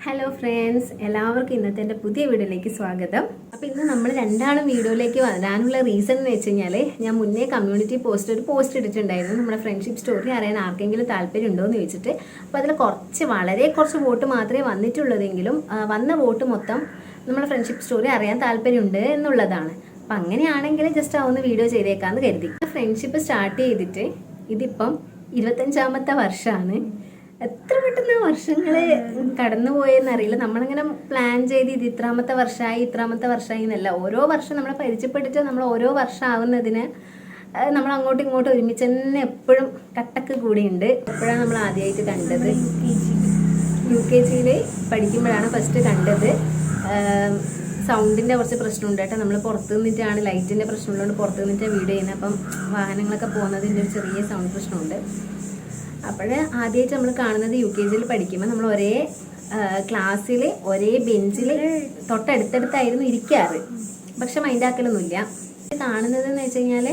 Hello friends, എല്ലാവർക്കും ഇന്നത്തെ എൻ്റെ പുതിയ വീഡിയോയിലേക്ക് സ്വാഗതം. അപ്പോൾ ഇന്ന് നമ്മൾ രണ്ടാളും വീഡിയോയിലേക്ക് വരാനുള്ള റീസൺ എന്ന് വെച്ച് കഴിഞ്ഞാൽ, ഞാൻ മുന്നേ കമ്മ്യൂണിറ്റി ഒരു പോസ്റ്റ് ഇട്ടിട്ടുണ്ടായിരുന്നു. നമ്മുടെ ഫ്രണ്ട്ഷിപ്പ് സ്റ്റോറി അറിയാൻ ആർക്കെങ്കിലും താല്പര്യം ഉണ്ടോ എന്ന് ചോദിച്ചിട്ട്. അപ്പോൾ അതിൽ വളരെ കുറച്ച് വോട്ട് മാത്രമേ വന്നിട്ടുള്ളതെങ്കിലും വന്ന വോട്ട് മൊത്തം നമ്മുടെ ഫ്രണ്ട്ഷിപ്പ് സ്റ്റോറി അറിയാൻ താല്പര്യമുണ്ട് എന്നുള്ളതാണ്. അപ്പം അങ്ങനെയാണെങ്കിൽ ജസ്റ്റ് ഒന്ന് വീഡിയോ ചെയ്തേക്കാമെന്ന് കരുതി. ഫ്രണ്ട്ഷിപ്പ് സ്റ്റാർട്ട് ചെയ്തിട്ട് ഇതിപ്പം 25ാമത്തെ വർഷമാണ്. എത്ര പെട്ടെന്ന് വർഷങ്ങൾ കടന്നുപോയെന്നറിയില്ല. നമ്മളിങ്ങനെ പ്ലാൻ ചെയ്ത് ഇത് ഇത്രാമത്തെ വർഷമായി എന്നല്ല. ഓരോ വർഷം നമ്മളെ പരിചയപ്പെട്ടിട്ട് നമ്മൾ ഓരോ വർഷം ആവുന്നതിന് നമ്മൾ അങ്ങോട്ടും ഇങ്ങോട്ടും ഒരുമിച്ച് തന്നെ എപ്പോഴും കട്ടക്ക് കൂടിയുണ്ട്. എപ്പോഴാണ് നമ്മൾ ആദ്യമായിട്ട് കണ്ടത്? UKG പഠിക്കുമ്പോഴാണ് ഫസ്റ്റ് കണ്ടത്. സൗണ്ടിൻ്റെ കുറച്ച് പ്രശ്നമുണ്ട് കേട്ടോ. നമ്മൾ പുറത്ത് നിന്നിട്ടാണ്, ലൈറ്റിൻ്റെ പ്രശ്നമുള്ളതുകൊണ്ട് പുറത്ത് നിന്നിട്ടാണ് വീഡിയോ ചെയ്യുന്നത്. അപ്പം വാഹനങ്ങളൊക്കെ പോകുന്നതിൻ്റെ ഒരു ചെറിയ സൗണ്ട് പ്രശ്നമുണ്ട്. അപ്പോൾ ആദ്യമായിട്ട് നമ്മൾ കാണുന്നത് UKG പഠിക്കുമ്പോൾ നമ്മൾ ഒരേ ക്ലാസ്സിൽ ഒരേ ബെഞ്ചിൽ തൊട്ടടുത്തടുത്തായിരുന്നു ഇരിക്കാറ്. പക്ഷെ മൈൻഡാക്കലൊന്നുമില്ല. കാണുന്നതെന്ന് വെച്ച് കഴിഞ്ഞാൽ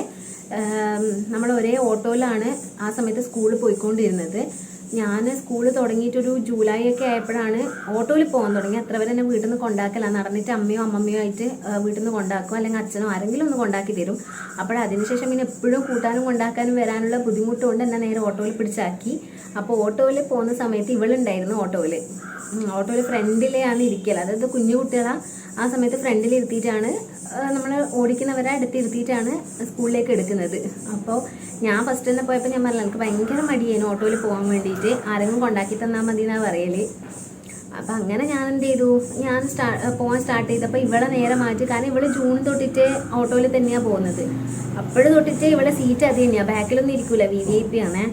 നമ്മൾ ഒരേ ഓട്ടോയിലാണ് ആ സമയത്ത് സ്കൂളിൽ പോയിക്കൊണ്ടിരുന്നത്. ഞാൻ സ്കൂൾ തുടങ്ങിയിട്ടൊരു ജൂലൈ ഒക്കെ ആയപ്പോഴാണ് ഓട്ടോയിൽ പോകാൻ തുടങ്ങി. അത്ര വരെ എന്നെ വീട്ടിൽ നിന്ന് കൊണ്ടാക്കല. നടന്നിട്ട് അമ്മയോ അമ്മമ്മയോ ആയിട്ട് വീട്ടിൽ നിന്ന് കൊണ്ടാക്കും, അല്ലെങ്കിൽ അച്ഛനോ ആരെങ്കിലും ഒന്ന് കൊണ്ടാക്കി തരും. അതിനുശേഷം പിന്നെ എപ്പോഴും കൂട്ടാനും കൊണ്ടാക്കാനും വരാനുള്ള ബുദ്ധിമുട്ടുകൊണ്ട് എന്നെ നേരെ ഓട്ടോയിൽ പിടിച്ചാക്കി. അപ്പോൾ ഓട്ടോയിൽ പോകുന്ന സമയത്ത് ഇവളുണ്ടായിരുന്നു. ഓട്ടോയിൽ ഫ്രണ്ടിലെയാണ് ഇരിക്കൽ. അതായത് കുഞ്ഞു കുട്ടികളാണ്. ആ സമയത്ത് ഫ്രണ്ടിൽ ഇരുത്തിയിട്ടാണ് നമ്മൾ ഓടിക്കുന്നവരെ അടുത്തിരുത്തിയിട്ടാണ് സ്കൂളിലേക്ക് എടുക്കുന്നത്. അപ്പോൾ ഞാൻ ഫസ്റ്റ് തന്നെ പോയപ്പോൾ ഞാൻ പറഞ്ഞില്ല, എനിക്ക് ഭയങ്കര മടിയായിരുന്നു ഓട്ടോയിൽ പോകാൻ വേണ്ടിയിട്ട്. ആരെങ്കിലും കൊണ്ടാക്കി തന്നാൽ മതി എന്നാണ് പറയൽ. അപ്പം അങ്ങനെ ഞാൻ എന്ത് ചെയ്തു, ഞാൻ പോകാൻ സ്റ്റാർട്ട് ചെയ്തപ്പോൾ ഇവളെ നേരെ മാറ്റി. കാരണം ഇവള് ജൂൺ തൊട്ടിട്ട് ഓട്ടോയിൽ തന്നെയാണ് പോകുന്നത്. അപ്പോഴും തൊട്ടിട്ട് ഇവളെ സീറ്റ് അത് തന്നെയാണ്, ബാക്കിലൊന്നും ഇരിക്കൂല, VIP ആണ്.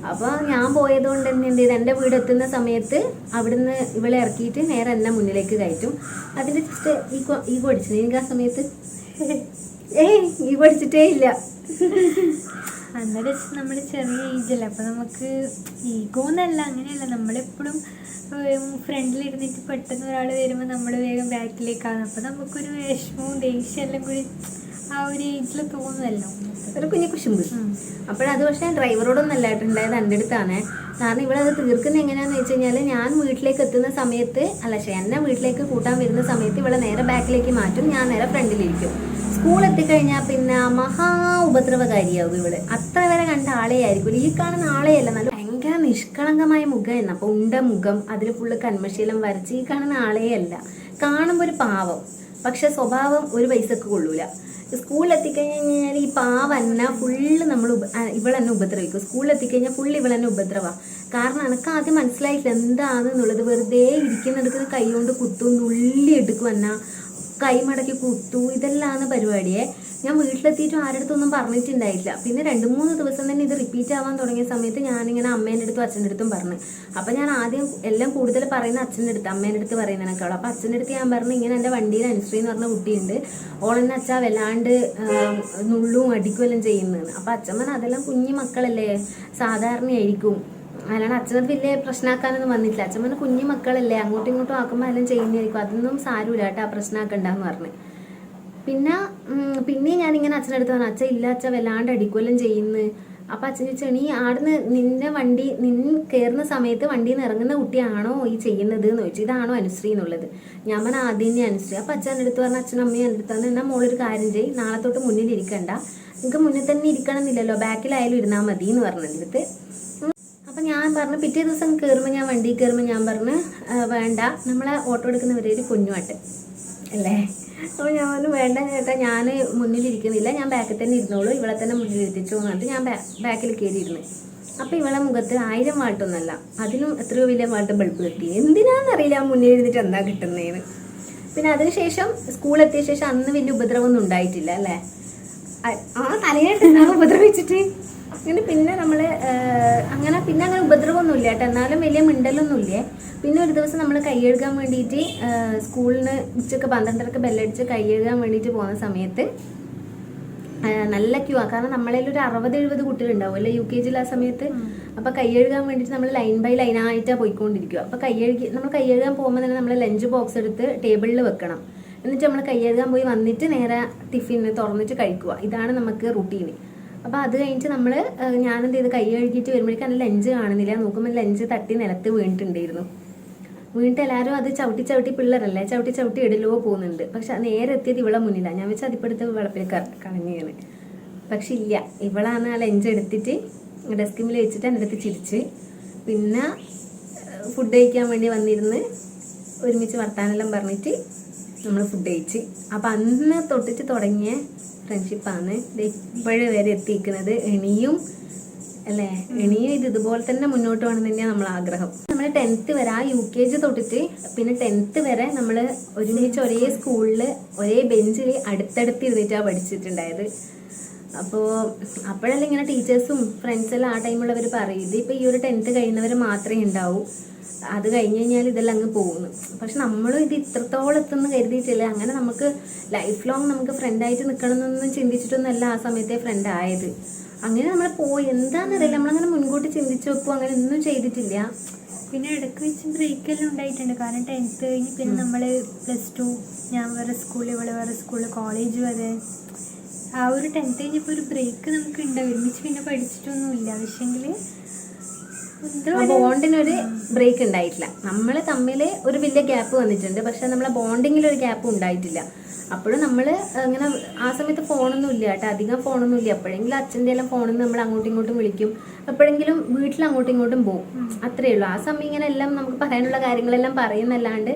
അപ്പോൾ ഞാൻ പോയതുകൊണ്ട് തന്നെ എന്ത് ചെയ്ത്, എൻ്റെ വീട് എത്തുന്ന സമയത്ത് അവിടുന്ന് ഇവളെ ഇറക്കിയിട്ട് നേരെ എന്നെ മുന്നിലേക്ക് കയറ്റും. അതിൻ്റെ ജസ്റ്റ് ഈഗോ അടിച്ചത് എനിക്ക് ആ സമയത്ത്. ഈഗോ അടിച്ചിട്ടേ ഇല്ല. അന്നേരം നമ്മൾ ചെറിയ ഏജല്ല, അപ്പം നമുക്ക് ഈഗോ എന്നല്ല, അങ്ങനെയല്ല. നമ്മളെപ്പോഴും ഫ്രണ്ടിലിരുന്നിട്ട് പെട്ടെന്ന് ഒരാൾ വരുമ്പോൾ നമ്മൾ വേഗം ബാക്കിലേക്കാണ്. അപ്പം നമുക്കൊരു വിഷമവും ദേഷ്യം എല്ലാം കൂടി ആ ഒരു ഏജിൽ തോന്നുമല്ലോ, ഒരു കുഞ്ഞു കുശുമ്പ്. അപ്പോഴത് പക്ഷേ ഡ്രൈവറോടൊന്നും അല്ലായിട്ടുണ്ടായത് എൻ്റെ അടുത്താണ്. കാരണം ഇവളത് തീർക്കുന്നത് എങ്ങനെയാണെന്ന് വെച്ച് കഴിഞ്ഞാൽ, ഞാൻ വീട്ടിലേക്ക് എത്തുന്ന സമയത്ത് എന്നെ വീട്ടിലേക്ക് കൂട്ടാൻ വരുന്ന സമയത്ത് ഇവളെ നേരെ ബാക്കിലേക്ക് മാറ്റും, ഞാൻ നേരെ ഫ്രണ്ടിലിരിക്കും. സ്കൂൾ എത്തിക്കഴിഞ്ഞാൽ പിന്നെ മഹാ ഉപദ്രവകാരിയാവും ഇവള്. അത്ര വരെ കണ്ട ആളെ ആയിരിക്കും. ഈ കാണുന്ന ആളെയല്ല, നല്ല ഭയങ്കര നിഷ്കളങ്കമായ മുഖമായിരുന്നു. അപ്പോൾ ഉണ്ട മുഖം, അതിൽ ഫുള്ള് കന്മശീലം വരച്ച് ഈ കാണുന്ന ആളെയല്ല. കാണുമ്പോൾ ഒരു പാവം, പക്ഷെ സ്വഭാവം ഒരു പൈസക്ക് കൊള്ളൂല. സ്കൂളിൽ എത്തിക്കഴിഞ്ഞാൽ ഈ പാവന്ന ഫുള്ള് ഇവളെന്നെ ഉപദ്രവിക്കും. സ്കൂളിൽ എത്തിക്കഴിഞ്ഞാൽ ഫുള്ള് ഇവളെന്നെ ഉപദ്രവ. കാരണം എനിക്ക് ആദ്യം മനസ്സിലായിട്ടില്ല എന്താണെന്നുള്ളത്. വെറുതെ ഇരിക്കുന്നെടുക്കുന്ന കൈ കൊണ്ട് കുത്തും, നുള്ളി എടുക്കും, കൈ മടക്കി കുത്തു, ഇതെല്ലാമാണ് പരിപാടിയെ. ഞാൻ വീട്ടിലെത്തിയിട്ടും ആരുടെ അടുത്തൊന്നും പറഞ്ഞിട്ടുണ്ടായിട്ടില്ല. പിന്നെ 2-3 ദിവസം തന്നെ ഇത് റിപ്പീറ്റ് ആവാൻ തുടങ്ങിയ സമയത്ത് ഞാനിങ്ങനെ അമ്മേൻ്റെ അടുത്തും അച്ഛൻ്റെ അടുത്തും പറഞ്ഞു. അപ്പം ഞാൻ ആദ്യം എല്ലാം കൂടുതൽ പറയുന്ന അച്ഛൻ്റെ അടുത്ത്, അമ്മേൻ്റെ അടുത്ത് പറയുന്നതിനേക്കാളും. അപ്പം അച്ഛൻ്റെ അടുത്ത് ഞാൻ പറഞ്ഞു, ഇങ്ങനെ എൻ്റെ വണ്ടിയിൽ അനുശ്രീ എന്ന് പറഞ്ഞ കുട്ടിയുണ്ട്, ഓളെന്നെ അച്ഛാ വല്ലാണ്ട് നുള്ളും അടിക്കുമെല്ലാം ചെയ്യുന്നതെന്ന്. അപ്പം അച്ഛൻ പറഞ്ഞാൽ അതെല്ലാം കുഞ്ഞു മക്കളല്ലേ, സാധാരണയായിരിക്കും, അല്ലാണ്ട് അച്ഛനത് വലിയ പ്രശ്നമാക്കാനൊന്നും വന്നിട്ടില്ല. അച്ഛൻ പറഞ്ഞ കുഞ്ഞു മക്കളല്ലേ, അങ്ങോട്ടും ഇങ്ങോട്ടും ആക്കുമ്പോൾ എല്ലാം ചെയ്യുന്നതായിരിക്കും, അതൊന്നും സാരമില്ല കേട്ടോ, പ്രശ്നമാക്കണ്ടെന്ന് പറഞ്ഞു. പിന്നെയും ഞാനിങ്ങനെ അച്ഛനടുത്ത് പറഞ്ഞു, അച്ഛൻ ഇല്ല അച്ഛൻ വല്ലാണ്ട് അടിക്കുമെല്ലാം ചെയ്യുന്നു. അപ്പം അച്ഛൻ ചോദിച്ചാൽ, നീ ആടുന്ന് നിന്ന് കയറുന്ന സമയത്ത് വണ്ടിയിൽ നിന്ന് ഇറങ്ങുന്ന കുട്ടിയാണോ ഈ ചെയ്യുന്നത് എന്ന് ചോദിച്ചു. ഇതാണോ അനുശ്രീ എന്നുള്ളത്. ഞാൻ പറഞ്ഞാൽ ആദ്യം തന്നെ അനുശ്രീ. അപ്പം അച്ഛൻ്റെ അടുത്ത് പറഞ്ഞ, അച്ഛനും അമ്മയും എൻ്റെ അടുത്ത് പറഞ്ഞാൽ, എന്നാൽ മോളൊരു കാര്യം ചെയ്യും, നാളെ തൊട്ട് മുന്നിലിരിക്കണ്ട, നിങ്ങൾക്ക് മുന്നിൽ തന്നെ ഇരിക്കണം എന്നില്ലല്ലോ, ബാക്കിലായാലും ഇരുന്നാൽ മതി എന്ന് പറഞ്ഞു എൻ്റെ അടുത്ത്. അപ്പം ഞാൻ പറഞ്ഞു, പിറ്റേ ദിവസം കയറുമ്പോൾ ഞാൻ വണ്ടിയിൽ കയറുമ്പോൾ ഞാൻ പറഞ്ഞു, വേണ്ട, നമ്മളെ ഓട്ടോ എടുക്കുന്നവരെ ഒരു കുഞ്ഞുമാട്ട് അല്ലേ. അപ്പോൾ ഞാൻ പറഞ്ഞു, വേണ്ട ചേട്ടാ, ഞാൻ മുന്നിലിരിക്കുന്നില്ല, ഞാൻ ബാക്കിൽ തന്നെ ഇരുന്നോളൂ, ഇവളെ തന്നെ മുന്നിലിരുത്തിച്ചു എന്ന് പറഞ്ഞിട്ട് ഞാൻ ബാക്കിൽ കയറിയിരുന്നു. അപ്പോൾ ഇവളെ മുഖത്ത് 1000 വാട്ടൊന്നല്ല, അതിനും എത്രയോ വലിയ വാട്ട് ബൾബ് കിട്ടി. എന്തിനാണെന്നറിയില്ല മുന്നിലിരുന്നിട്ട് എന്താ കിട്ടുന്നതെന്ന്. പിന്നെ അതിനുശേഷം സ്കൂളെത്തിയ ശേഷം അന്ന് വലിയ ഉപദ്രവമൊന്നും ഉണ്ടായിട്ടില്ല അല്ലേ. തലയായിട്ട് ഉപദ്രവിച്ചിട്ട് പിന്നെ നമ്മൾ അങ്ങനെ ഉപദ്രവമൊന്നുമില്ല കേട്ടോ. എന്നാലും വലിയ മിണ്ടലൊന്നുമില്ലേ. പിന്നെ ഒരു ദിവസം നമ്മൾ കൈ കഴുകാൻ വേണ്ടിയിട്ട് സ്കൂളിന് ഉച്ചക്ക് 12:30 ബെല്ലടിച്ച് കൈ കഴുകാൻ വേണ്ടിയിട്ട് പോകുന്ന സമയത്ത് നല്ല ക്യൂ ആണ്. കാരണം നമ്മളതിൽ ഒരു 60-70 കുട്ടികളുണ്ടാവുമല്ലോ UKG ആ സമയത്ത്. അപ്പോൾ കൈ കഴുകാൻ വേണ്ടിയിട്ട് നമ്മൾ ലൈൻ ബൈ ലൈനായിട്ടാണ് പോയിക്കൊണ്ടിരിക്കുക. അപ്പോൾ നമ്മൾ കൈ കഴുകാൻ പോകുമ്പോൾ തന്നെ നമ്മൾ ലഞ്ച് ബോക്സ് എടുത്ത് ടേബിളിൽ വെക്കണം. എന്നിട്ട് നമ്മൾ കൈ കഴുകാൻ പോയി വന്നിട്ട് നേരെ ടിഫിന് തുറന്നിട്ട് കഴിക്കുക. ഇതാണ് നമുക്ക് റുട്ടീന്. അപ്പോൾ അത് കഴിഞ്ഞിട്ട് ഞാനെന്ത് ചെയ്ത് കൈ കഴുകിയിട്ട് വരുമ്പോഴേക്കും ലഞ്ച് കാണുന്നില്ല. നോക്കുമ്പോൾ ലഞ്ച് തട്ടി നിലത്ത് വീണിട്ടുണ്ടായിരുന്നു. വീണിട്ട് എല്ലാവരും അത് ചവിട്ടി ചവിട്ടി പിള്ളേരല്ലേ ചവിട്ടി ചവിട്ടി ഇടലോ പോകുന്നുണ്ട്. പക്ഷെ നേരെ എത്തിയത് ഇവളെ മുന്നിലാണ്. ഞാൻ വെച്ചാൽ അതിപ്പെടുത്ത് വെള്ളത്തിൽ കളഞ്ഞാണ്. പക്ഷെ ഇല്ല, ഇവളാണ് ആ ലഞ്ച് എടുത്തിട്ട് ഡസ്റ്റ്ബിനിൽ വെച്ചിട്ട് എൻ്റെ അടുത്ത് ചിരിച്ച്. പിന്നെ ഫുഡ് കഴിക്കാൻ വേണ്ടി വന്നിരുന്ന് ഒരുമിച്ച് വർത്താനെല്ലാം പറഞ്ഞിട്ട് നമ്മൾ ഫുഡ് കഴിച്ച്. അപ്പം അന്ന് തൊട്ടിട്ട് തുടങ്ങിയ ഫ്രണ്ട്ഷിപ്പാണ് ഇപ്പോഴും വരെ എത്തിയിരിക്കുന്നത്. ഇനിയും അല്ലേ, ഇനിയും ഇതുപോലെ തന്നെ മുന്നോട്ട് പോകണം തന്നെയാണ് നമ്മൾ ആഗ്രഹം. നമ്മൾ 10th വരെ ആ UKG തൊട്ടിട്ട് പിന്നെ 10th വരെ നമ്മൾ ഒരുമിച്ച് ഒരേ സ്കൂളിൽ ഒരേ ബെഞ്ചിൽ അടുത്തടുത്ത് ഇരുന്നിട്ടാണ് പഠിച്ചിട്ടുണ്ടായത്. അപ്പോൾ അപ്പോഴെല്ലാം ഇങ്ങനെ ടീച്ചേഴ്സും ഫ്രണ്ട്സെല്ലാം ആ ടൈമുള്ളവർ പറയും ഇതിപ്പോൾ ഈ ഒരു 10th കഴിയുന്നവർ മാത്രമേ ഉണ്ടാവൂ, അത് കഴിഞ്ഞ് കഴിഞ്ഞാൽ ഇതെല്ലാം അങ്ങ് പോകുന്നു. പക്ഷെ നമ്മളും ഇത് ഇത്രത്തോളം എത്തുമെന്ന് കരുതിയിട്ടില്ല. അങ്ങനെ നമുക്ക് ലൈഫ് ലോങ് നമുക്ക് ഫ്രണ്ടായിട്ട് നിൽക്കണം എന്നൊന്നും ചിന്തിച്ചിട്ടൊന്നുമല്ല ആ സമയത്തെ ഫ്രണ്ട് ആയത്. അങ്ങനെ നമ്മൾ പോയി എന്താണെന്നറിയില്ല, നമ്മളങ്ങനെ മുൻകൂട്ടി ചിന്തിച്ച് വെക്കും, അങ്ങനെ ഒന്നും ചെയ്തിട്ടില്ല. പിന്നെ ഇടയ്ക്ക് വെച്ച് ബ്രേക്കെല്ലാം ഉണ്ടായിട്ടുണ്ട്. കാരണം 10th കഴിഞ്ഞ് പിന്നെ നമ്മൾ +2 ഞാൻ വേറെ സ്കൂളിൽ ഇവള് വേറെ സ്കൂളിൽ കോളേജ് വരെ ആ ഒരു 10th കഴിഞ്ഞപ്പോൾ ഒരു ബ്രേക്ക് നമുക്ക് ഉണ്ടാവും. ഒരുമിച്ച് പിന്നെ പഠിച്ചിട്ടൊന്നുമില്ല. പക്ഷെങ്കിൽ ബോണ്ടിനൊരു ബ്രേക്ക് ഉണ്ടായിട്ടില്ല. നമ്മൾ തമ്മിൽ ഒരു വലിയ ഗ്യാപ്പ് വന്നിട്ടുണ്ട്, പക്ഷെ നമ്മളെ ബോണ്ടിങ്ങിലൊരു ഗ്യാപ്പ് ഉണ്ടായിട്ടില്ല. അപ്പോഴും നമ്മൾ അങ്ങനെ ആ സമയത്ത് ഫോണൊന്നും ഇല്ല കേട്ടോ, അധികം ഫോണൊന്നും ഇല്ല. എപ്പോഴെങ്കിലും അച്ഛൻ്റെ എല്ലാം ഫോണിൽ നിന്ന് നമ്മൾ അങ്ങോട്ടും ഇങ്ങോട്ടും വിളിക്കും, എപ്പോഴെങ്കിലും വീട്ടിൽ അങ്ങോട്ടും ഇങ്ങോട്ടും പോകും, അത്രയേ ഉള്ളൂ. ആ സമയം ഇങ്ങനെ എല്ലാം നമുക്ക് പറയാനുള്ള കാര്യങ്ങളെല്ലാം പറയുന്നല്ലാണ്ട്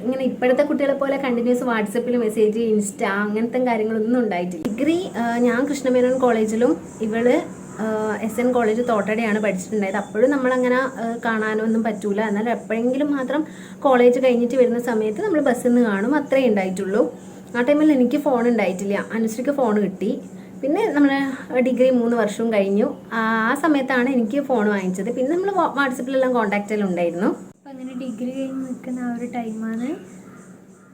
ഇങ്ങനെ ഇപ്പോഴത്തെ കുട്ടികളെ പോലെ കണ്ടിന്യൂസ് വാട്സപ്പിൽ മെസ്സേജ്, ഇൻസ്റ്റ അങ്ങനത്തെ കാര്യങ്ങളൊന്നും ഉണ്ടായിട്ടില്ല. ഡിഗ്രി ഞാൻ കൃഷ്ണമേനോൻ കോളേജിലും ഇവള് SN കോളേജ് തോട്ടടയാണ് പഠിച്ചിട്ടുണ്ടായത്. അപ്പോഴും നമ്മളങ്ങനെ കാണാനൊന്നും പറ്റൂല. എന്നാൽ എപ്പോഴെങ്കിലും മാത്രം കോളേജ് കഴിഞ്ഞിട്ട് വരുന്ന സമയത്ത് നമ്മൾ ബസ്സിൽ നിന്ന് കാണും, അത്രേ ഉണ്ടായിട്ടുള്ളൂ. ആ ടൈമിൽ എനിക്ക് ഫോൺ ഉണ്ടായിട്ടില്ല, അനുശ്രീക്ക് ഫോൺ കിട്ടി. പിന്നെ നമ്മൾ ഡിഗ്രി 3 വർഷവും കഴിഞ്ഞു. ആ സമയത്താണ് എനിക്ക് ഫോൺ വാങ്ങിച്ചത്. പിന്നെ നമ്മൾ വാട്സപ്പിലെല്ലാം കോൺടാക്റ്റെല്ലാം ഉണ്ടായിരുന്നു. അപ്പം അങ്ങനെ ഡിഗ്രി കഴിഞ്ഞ് നിൽക്കുന്ന ആ ഒരു ടൈമാണ്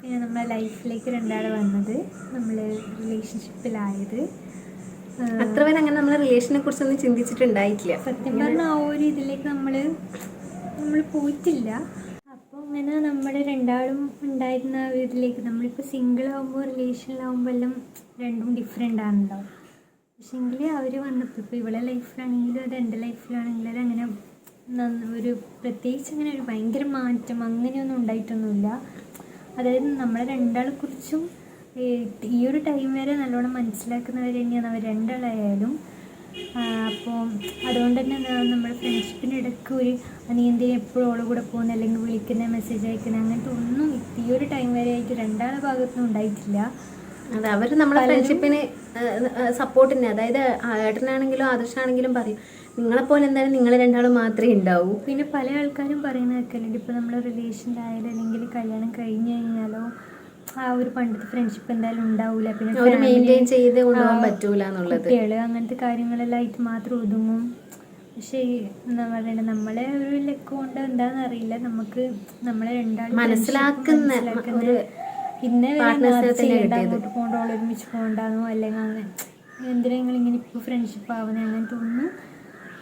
പിന്നെ നമ്മളെ ലൈഫിലേക്ക് രണ്ടാൾ വന്നത്, നമ്മൾ റിലേഷൻഷിപ്പിലായത്. അത്ര വരെ അങ്ങനെ നമ്മൾ റിലേഷനെ കുറിച്ചൊന്നും ചിന്തിച്ചിട്ടുണ്ടായിട്ടില്ല. സത്യം പറഞ്ഞാൽ ആ ഒരു ഇതിലേക്ക് നമ്മൾ പോയിട്ടില്ല. അപ്പോൾ ഇങ്ങനെ നമ്മൾ രണ്ടാളും ഉണ്ടായിരുന്ന ഇതിലേക്ക് നമ്മളിപ്പോൾ സിംഗിളാകുമ്പോൾ റിലേഷനിലാകുമ്പോൾ എല്ലാം രണ്ടും ഡിഫറെൻ്റ് ആണല്ലോ. പക്ഷേങ്കിൽ അവർ വന്നപ്പോൾ ഇപ്പോൾ ഇവളെ ലൈഫിലാണെങ്കിലും അത് എൻ്റെ ലൈഫിലാണെങ്കിലും അത് അങ്ങനെ ഒരു പ്രത്യേകിച്ച് അങ്ങനെ ഒരു ഭയങ്കര മാറ്റം അങ്ങനെയൊന്നും ഉണ്ടായിട്ടൊന്നുമില്ല. അതായത് നമ്മളെ രണ്ടാളെക്കുറിച്ചും ഈ ഒരു ടൈം വരെ നല്ലോണം മനസ്സിലാക്കുന്നവർ തന്നെയാണ് അവർ രണ്ടാളായാലും. അപ്പോൾ അതുകൊണ്ട് തന്നെ നമ്മുടെ ഫ്രണ്ട്ഷിപ്പിൻ്റെ ഇടയ്ക്ക് ഒരു നീ എന്തെങ്കിലും എപ്പോഴും ഓളെ കൂടെ പോകുന്നത് അല്ലെങ്കിൽ വിളിക്കുന്ന മെസ്സേജ് അയക്കുന്നത് അങ്ങനത്തെ ഒന്നും ഈ ഒരു ടൈം വരെ ആയിട്ട് രണ്ടാളെ ഭാഗത്തുനിന്നും ഉണ്ടായിട്ടില്ല. അതെ, അവർ നമ്മളെ ഫ്രണ്ട്ഷിപ്പിന് സപ്പോർട്ടിന്, അതായത് ഏട്ടനാണെങ്കിലും ആദർശാണെങ്കിലും പറയും നിങ്ങളെപ്പോലെ എന്തായാലും നിങ്ങൾ രണ്ടാളും മാത്രമേ ഉണ്ടാവൂ. പിന്നെ പല ആൾക്കാരും പറയുന്ന കേൾക്കലുണ്ട്, ഇപ്പോൾ നമ്മൾ റിലേഷനിലായാലും അല്ലെങ്കിൽ കല്യാണം കഴിഞ്ഞ് കഴിഞ്ഞാലോ ആ ഒരു പണ്ടത്തെ ഫ്രണ്ട്ഷിപ്പ് എന്തായാലും ഉണ്ടാവില്ല. പിന്നെ മെയിൻറ്റെയിൻ ചെയ്ത് കൊണ്ടുപോകാൻ പറ്റൂല എന്നുള്ളത്, കുട്ടികൾ അങ്ങനത്തെ കാര്യങ്ങളെല്ലാം ആയിട്ട് മാത്രം ഒതുങ്ങും. പക്ഷേ എന്താ പറയണ്ടത്, നമ്മളെ ഒരു ലക്ക് കൊണ്ട് എന്താണെന്ന് അറിയില്ല, നമുക്ക് നമ്മളെ രണ്ടാളും മനസ്സിലാക്കുന്ന ഇന്നെ അങ്ങോട്ട് പോകണ്ട, ഒരുമിച്ച് പോകണ്ടാന്നോ അല്ലെങ്കിൽ അങ്ങനെ എന്തിനെങ്കിലും ഇങ്ങനെ ഇപ്പോൾ ഫ്രണ്ട്ഷിപ്പ് ആവുന്നത് അങ്ങനത്തെ ഒന്നും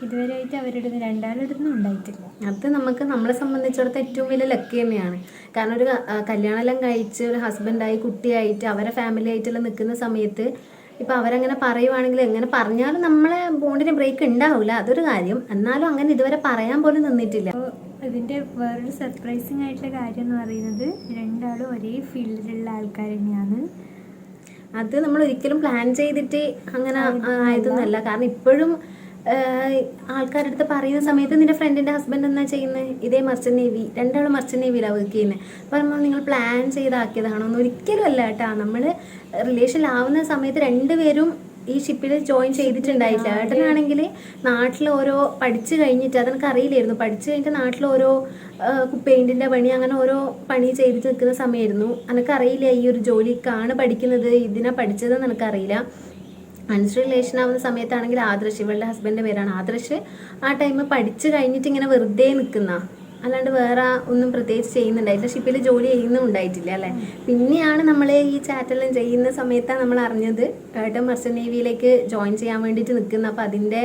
ഇതുവരെ ആയിട്ട് അവരുടെ രണ്ടാളിടൊന്നും ഉണ്ടായിട്ടില്ല. അത് നമുക്ക് നമ്മളെ സംബന്ധിച്ചിടത്തോളം ഏറ്റവും വലിയ ലക്ക് തന്നെയാണ്. കാരണം ഒരു കല്യാണമെല്ലാം കഴിച്ച് ഒരു ഹസ്ബൻഡായി കുട്ടിയായിട്ട് അവരെ ഫാമിലി ആയിട്ടെല്ലാം നിൽക്കുന്ന സമയത്ത് ഇപ്പം അവരങ്ങനെ പറയുവാണെങ്കിൽ എങ്ങനെ പറഞ്ഞാലും നമ്മളെ ബോണ്ടിന് ബ്രേക്ക് ഉണ്ടാവില്ല, അതൊരു കാര്യം. എന്നാലും അങ്ങനെ ഇതുവരെ പറയാൻ പോലും നിന്നിട്ടില്ല. അപ്പോൾ ഇതിൻ്റെ വേറൊരു സർപ്രൈസിങ് ആയിട്ടുള്ള കാര്യം എന്ന് പറയുന്നത് രണ്ടാളും ഒരേ ഫീൽഡിലുള്ള ആൾക്കാർ തന്നെയാണ്. അത് നമ്മൾ ഒരിക്കലും പ്ലാൻ ചെയ്തിട്ട് അങ്ങനെ ആയതൊന്നുമല്ല. കാരണം ഇപ്പോഴും ആൾക്കാരുടെ അടുത്ത് പറയുന്ന സമയത്ത് നിന്റെ ഫ്രണ്ടിൻ്റെ ഹസ്ബൻഡ് എന്നാ ചെയ്യുന്നത്, ഇതേ മർച്ചൻ്റ് നേവി, രണ്ടാളും മർച്ചൻ്റ് നേവിയിലാണ് വർക്ക് ചെയ്യുന്നത്. പറയുമ്പോൾ നിങ്ങൾ പ്ലാൻ ചെയ്താക്കിയതാണോ എന്ന് ഒരിക്കലും അല്ല കേട്ടോ. നമ്മൾ റിലേഷനിലാവുന്ന സമയത്ത് രണ്ടുപേരും ഈ ഷിപ്പിൽ ജോയിൻ ചെയ്തിട്ടുണ്ടായില്ല. ഏട്ടനാണെങ്കിൽ നാട്ടിൽ ഓരോ പഠിച്ചു കഴിഞ്ഞിട്ട്, അതെനിക്ക് അറിയില്ലായിരുന്നു, പഠിച്ചു കഴിഞ്ഞിട്ട് നാട്ടിൽ ഓരോ പെയിൻറ്റിൻ്റെ പണി അങ്ങനെ ഓരോ പണി ചെയ്തിട്ട് നിൽക്കുന്ന സമയമായിരുന്നു. എനിക്കറിയില്ല ഈ ഒരു ജോലിക്കാണ് പഠിക്കുന്നത്, ഇതിനാ പഠിച്ചതെന്ന് എനിക്കറിയില്ല. അനുശ്രീ റിലേഷൻ ആവുന്ന സമയത്താണെങ്കിൽ ആദർശ്, ഇവളുടെ ഹസ്ബൻഡിൻ്റെ പേരാണ് ആദർശ്, ആ ടൈം പഠിച്ചു കഴിഞ്ഞിട്ട് ഇങ്ങനെ വെറുതെ നിൽക്കുന്ന, അല്ലാണ്ട് വേറെ ഒന്നും പ്രത്യേകിച്ച് ചെയ്യുന്നുണ്ടായില്ല, ഷിപ്പിൽ ജോലി ചെയ്യുന്നും ഉണ്ടായിട്ടില്ല അല്ലേ. പിന്നെയാണ് നമ്മൾ ഈ ചാറ്റെല്ലാം ചെയ്യുന്ന സമയത്താണ് നമ്മൾ അറിഞ്ഞത് ഏട്ടൻ മർച്ചൻ്റ് നേവിയിലേക്ക് ജോയിൻ ചെയ്യാൻ വേണ്ടിയിട്ട് നിൽക്കുന്നത്. അപ്പോൾ അതിൻ്റെ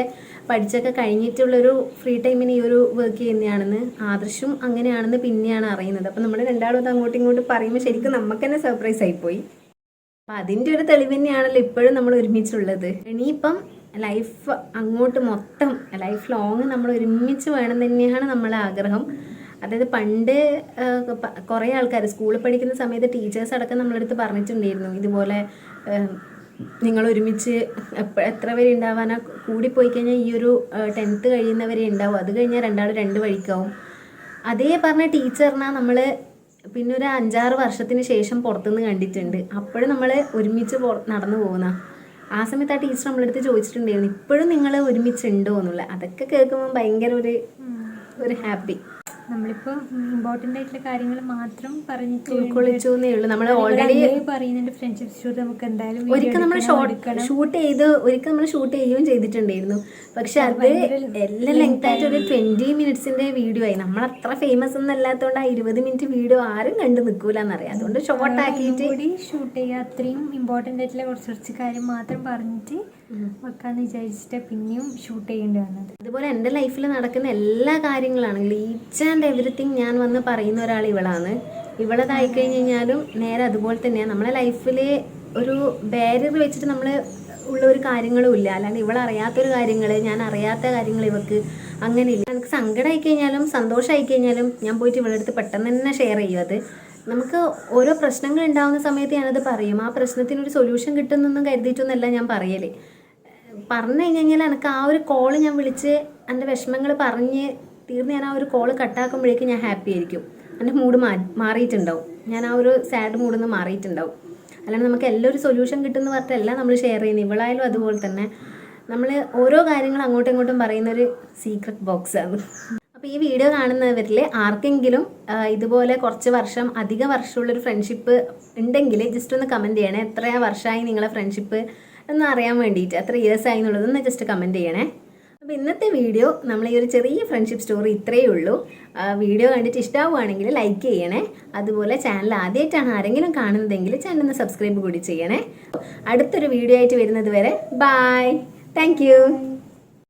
പഠിച്ചൊക്കെ കഴിഞ്ഞിട്ടുള്ളൊരു ഫ്രീ ടൈമിന് ഈ ഒരു വർക്ക് ചെയ്യുന്നതാണെന്ന്, ആദർശും അങ്ങനെയാണെന്ന് പിന്നെയാണ് അറിയുന്നത്. അപ്പോൾ നമ്മൾ രണ്ടാളും അത് അങ്ങോട്ടും ഇങ്ങോട്ടും പറയുമ്പോൾ ശരിക്കും നമുക്ക് തന്നെ സർപ്രൈസ് ആയിപ്പോയി. അപ്പം അതിൻ്റെ ഒരു തെളിവ് തന്നെയാണല്ലോ ഇപ്പോഴും നമ്മൾ ഒരുമിച്ചുള്ളത്. ഇനിയിപ്പം ലൈഫ് അങ്ങോട്ട് മൊത്തം ലൈഫ് ലോങ് നമ്മൾ ഒരുമിച്ച് വേണം തന്നെയാണ് നമ്മളെ ആഗ്രഹം. അതായത് പണ്ട് കുറേ ആൾക്കാർ സ്കൂളിൽ പഠിക്കുന്ന സമയത്ത് ടീച്ചേഴ്സ് അടക്കം നമ്മളടുത്ത് പറഞ്ഞിട്ടുണ്ടായിരുന്നു ഇതുപോലെ നിങ്ങൾ ഒരുമിച്ച് എത്ര പേര് ഉണ്ടാവാനാ, കൂടിപ്പോയി കഴിഞ്ഞാൽ ഈ ഒരു 10th കഴിയുന്നവരെ ഉണ്ടാവും, അത് കഴിഞ്ഞാൽ രണ്ടാളും 2 വഴിക്കാവും. അതേ പറഞ്ഞ ടീച്ചറിനാ നമ്മൾ പിന്നെ ഒരു 5-6 വർഷത്തിന് ശേഷം പുറത്തുനിന്ന് കണ്ടിട്ടുണ്ട്. അപ്പോഴും നമ്മൾ ഒരുമിച്ച് നടന്നു പോകുന്ന ആ സമയത്ത് ആ ടീച്ചർ നമ്മളടുത്ത് ചോദിച്ചിട്ടുണ്ടായിരുന്നു ഇപ്പോഴും നിങ്ങൾ ഒരുമിച്ചുണ്ടോ എന്നുള്ള. അതൊക്കെ കേൾക്കുമ്പോൾ ഭയങ്കര ഒരു ഹാപ്പി. നമ്മളിപ്പോൾ ഇമ്പോർട്ടൻ്റ് ആയിട്ടുള്ള കാര്യങ്ങൾ മാത്രം പറഞ്ഞിട്ട് ഉൾക്കൊള്ളിച്ചു എന്നേ ഉള്ളൂ. നമ്മൾ ഓൾറെഡി പറയുന്നുണ്ട് ഫ്രണ്ട്ഷിപ്പ് ഷൂട്ട് നമുക്ക് എന്തായാലും ഒരിക്കൽ നമ്മൾ ഷൂട്ട് ചെയ്യുകയും ചെയ്തിട്ടുണ്ടായിരുന്നു. പക്ഷെ അത് എല്ലാം ലെങ്ത് ആയിട്ട് ഒരു 20 മിനിറ്റ്സിന്റെ വീഡിയോ ആയി. നമ്മൾ അത്ര ഫേമസ് ഒന്നും അല്ലാത്തതുകൊണ്ട് ആ 20 മിനിറ്റ് വീഡിയോ ആരും കണ്ടു നിൽക്കൂല എന്നറിയാം. അതുകൊണ്ട് ഷോർട്ട് ആക്കിയിട്ട് ഷൂട്ട് ചെയ്യുക. അത്രയും ഇമ്പോർട്ടൻ്റ് ആയിട്ടുള്ള കുറച്ച് കാര്യം മാത്രം പറഞ്ഞിട്ട് വെക്കാന്ന് വിചാരിച്ചിട്ട് പിന്നെയും ഷൂട്ട് ചെയ്യേണ്ടി വന്നത്. അതുപോലെ എൻ്റെ ലൈഫിൽ നടക്കുന്ന എല്ലാ കാര്യങ്ങളാണെങ്കിലും ഈച്ച് ആൻഡ് എവറിത്തിങ് ഞാൻ വന്ന് പറയുന്ന ഒരാൾ ഇവളാണ്. ഇവളതായി കഴിഞ്ഞ് കഴിഞ്ഞാലും നേരെ അതുപോലെ തന്നെയാണ്. നമ്മളെ ലൈഫിൽ ഒരു ബാരിയർ വെച്ചിട്ട് നമ്മൾ ഉള്ള ഒരു കാര്യങ്ങളും ഇല്ല. അല്ലാണ്ട് ഇവളറിയാത്തൊരു കാര്യങ്ങൾ, ഞാൻ അറിയാത്ത കാര്യങ്ങൾ ഇവൾക്ക് അങ്ങനെയില്ല. എനിക്ക് സങ്കടമായി കഴിഞ്ഞാലും സന്തോഷമായി കഴിഞ്ഞാലും ഞാൻ പോയിട്ട് ഇവളുടെ അടുത്ത് പെട്ടെന്ന് തന്നെ ഷെയർ ചെയ്യും. അത് നമുക്ക് ഓരോ പ്രശ്നങ്ങൾ ഉണ്ടാകുന്ന സമയത്ത് ഞാനത് പറയും. ആ പ്രശ്നത്തിനൊരു സൊല്യൂഷൻ കിട്ടുന്നൊന്നും കരുതിയിട്ടൊന്നുമല്ല ഞാൻ പറയൽ. പറഞ്ഞു കഴിഞ്ഞ് കഴിഞ്ഞാൽ എനിക്ക് ആ ഒരു കോള് ഞാൻ വിളിച്ച് എൻ്റെ വിഷമങ്ങൾ പറഞ്ഞ് തീർന്ന് ഞാൻ ആ ഒരു കോള് കട്ടാക്കുമ്പോഴേക്കും ഞാൻ ഹാപ്പി ആയിരിക്കും. എൻ്റെ മൂഡ് മാറിയിട്ടുണ്ടാവും. ഞാൻ ആ ഒരു സാഡ് മൂഡിൽ നിന്ന് മാറിയിട്ടുണ്ടാവും. അല്ലാണ്ട് നമുക്ക് എല്ലാം ഒരു സൊല്യൂഷൻ കിട്ടുമെന്ന് പറഞ്ഞിട്ടല്ല നമ്മൾ ഷെയർ ചെയ്യുന്നത്. ഇവളായാലും അതുപോലെ തന്നെ നമ്മൾ ഓരോ കാര്യങ്ങൾ അങ്ങോട്ടും ഇങ്ങോട്ടും പറയുന്നൊരു സീക്രട്ട് ബോക്സാണ്. അപ്പോൾ ഈ വീഡിയോ കാണുന്നവരിൽ ആർക്കെങ്കിലും ഇതുപോലെ കുറച്ച് വർഷം അധിക വർഷമുള്ളൊരു ഫ്രണ്ട്ഷിപ്പ് ഉണ്ടെങ്കിൽ ജസ്റ്റ് ഒന്ന് കമൻറ്റ് ചെയ്യണേ. എത്ര വർഷമായി നിങ്ങളെ ഫ്രണ്ട്ഷിപ്പ് എന്ന് അറിയാൻ വേണ്ടിയിട്ട്, എത്ര ഇയേഴ്സ് ആയി എന്നുള്ളതൊന്ന് ജസ്റ്റ് കമൻറ്റ് ചെയ്യണേ. അപ്പോൾ ഇന്നത്തെ വീഡിയോ നമ്മൾ ഈ ഒരു ചെറിയ ഫ്രണ്ട്ഷിപ്പ് സ്റ്റോറി ഇത്രയേ ഉള്ളൂ. വീഡിയോ കണ്ടിട്ട് ഇഷ്ടമാവുകയാണെങ്കിൽ ലൈക്ക് ചെയ്യണേ. അതുപോലെ ചാനൽ ആദ്യമായിട്ടാണ് ആരെങ്കിലും കാണുന്നതെങ്കിൽ ചാനൽ ഒന്ന് സബ്സ്ക്രൈബ് കൂടി ചെയ്യണേ. അടുത്തൊരു വീഡിയോ ആയിട്ട് വരുന്നത് വരെ ബൈ. Thank you.